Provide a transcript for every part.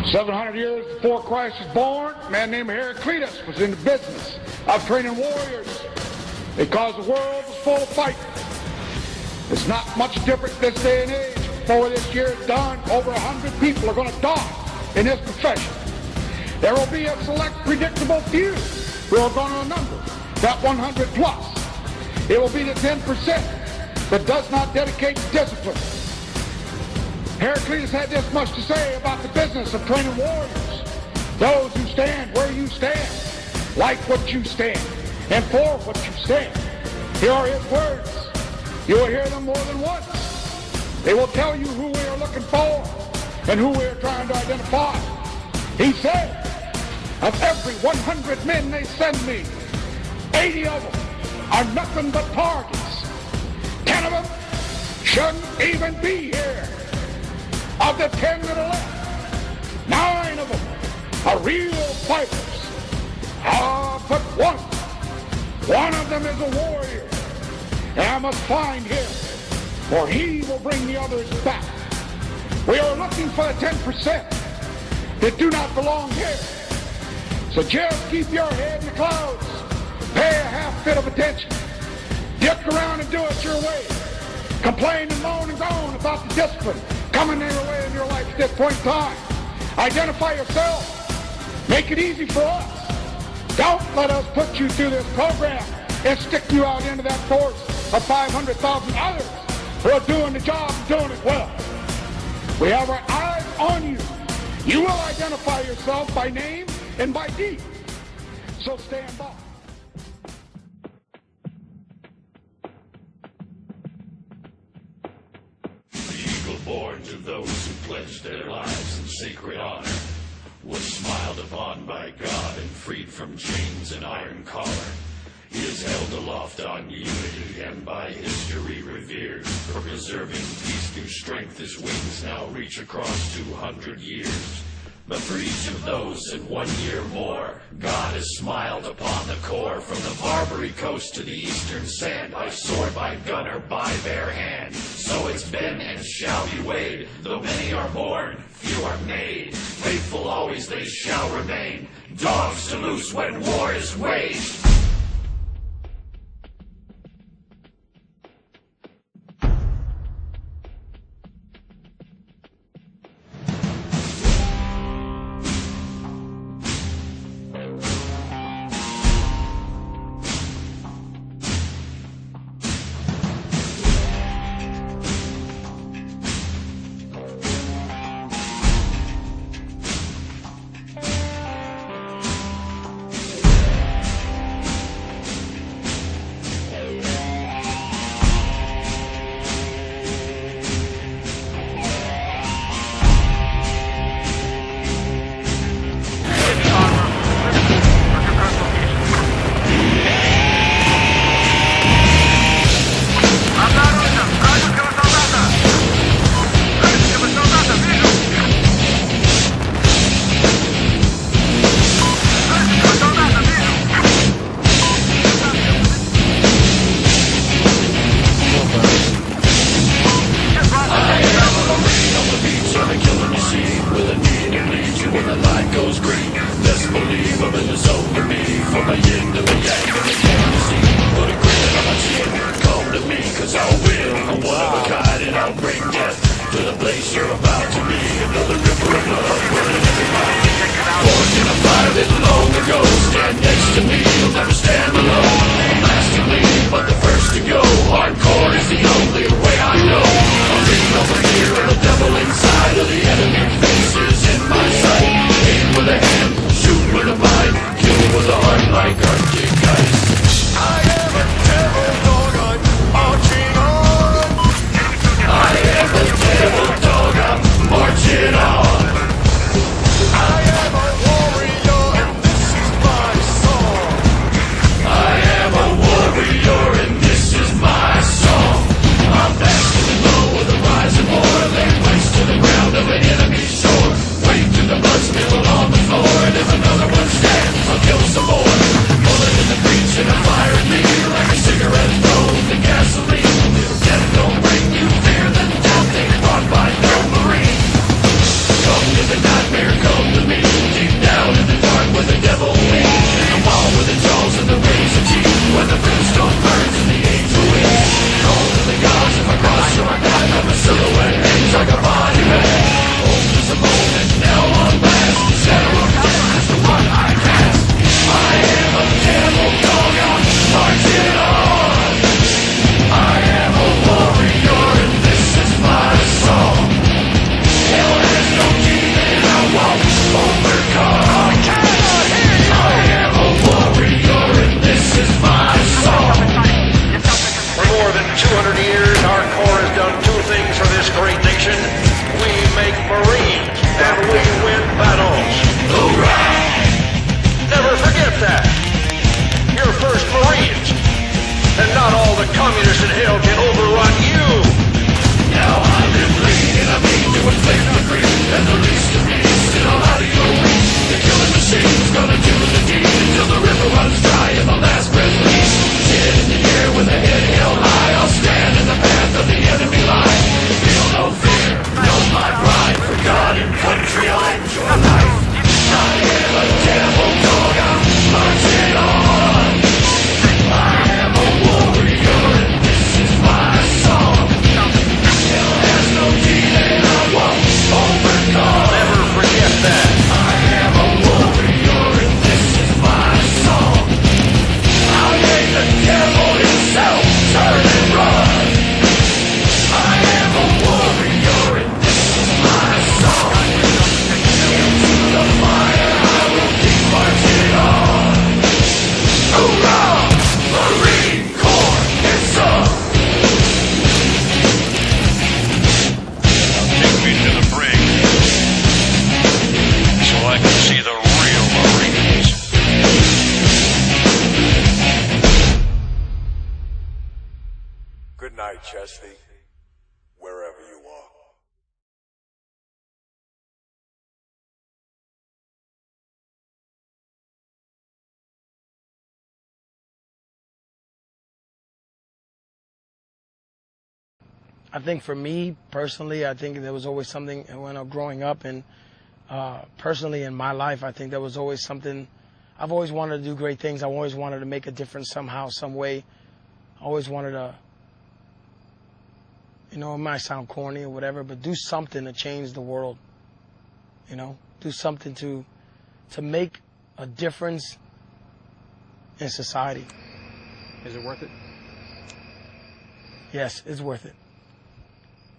700 years before Christ was born, a man named Heraclitus was in the business of training warriors because the world was full of fight. It's not much different this day and age. Before this year is done, over 100 people are going to die in this profession. There will be a select, predictable few who are going to number that 100 plus. It will be the 10% that does not dedicate to discipline. Heraclitus had this much to say about the business of training warriors. Those who stand where you stand, like what you stand, and for what you stand. Here are his words. You will hear them more than once. They will tell you who we are looking for and who we are trying to identify. He said, of every 100 men they send me, 80 of them are nothing but targets. 10 of them shouldn't even be here. Of the 10 that are left, 9 of them are real fighters. But one of them is a warrior. And I must find him, or he will bring the others back. We are looking for the 10% that do not belong here. So just keep your head in the clouds. Pay a half bit of attention. Dick around and do it your way. Complain and moan and groan about the discipline coming their way in your life at this point in time. Identify yourself. Make it easy for us. Don't let us put you through this program and stick you out into that force of 500,000 others who are doing the job and doing it well. We have our eyes on you. You will identify yourself by name and by deed. So stand by. Born to those who pledged their lives in sacred honor, was smiled upon by God and freed from chains and iron collar. He is held aloft on unity and by history revered, for preserving peace through strength his wings now reach across 200 years. But for each of those in 1 year more, God has smiled upon the core, from the Barbary coast to the eastern sand, by sword, by gun, or by bare hand. So it's been and shall be weighed, though many are born, few are made. Faithful always they shall remain, dogs to loose when war is waged. nightmare come to me. Deep down in the dark where the devil lives, in the wall with the jaws and the razor teeth, where the brimstone burns and the angel wins. Call to the gods if I cross your path, I'm a silhouette hangs like a monument. Hope is a moment now on last. Shadow of death is the one I cast. I am a devil dog, I'm marching on. I am a warrior and this is my song. Hell has no demon I won't overcome. I am a warrior and this is my song. For more than 200 years, our Corps has done two things for this great nation. We make Marines and we win battles. Hoorah! Never forget that. You're first Marines. And not all the communists in hell can overrun you. Now I live bleed and I mean to inflict my grief, and the least of me is still out of your reach. The killing machine's gonna do the deed until the river runs dry and the last breath leaves. Head in the air with a head held high, I'll stand in the path of the enemy line. Feel no fear, know my pride, for God and country I'll end your life. I am a devil dog, I'm marching on. I am a warrior and this is my song. Hell has no demon I won't overcome. Never forget that. I am a warrior and this is my song. I'll make the devil himself turn and run. I am a warrior and this is my song. Into the fire I will keep marching on. Hoorah! Marine Corps, it's up! Take me to the brig so I can see the real Marines. Good night, Chesney, wherever you are. I think for me personally, I think there was always something when I was growing up, and personally in my life, I think there was always something. I've always wanted to do great things. I always wanted to make a difference somehow, some way. I always wanted to, it might sound corny or whatever, but do something to change the world. Do something to make a difference in society. Is it worth it? Yes, it's worth it.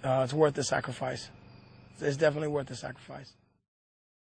It's worth the sacrifice. It's definitely worth the sacrifice.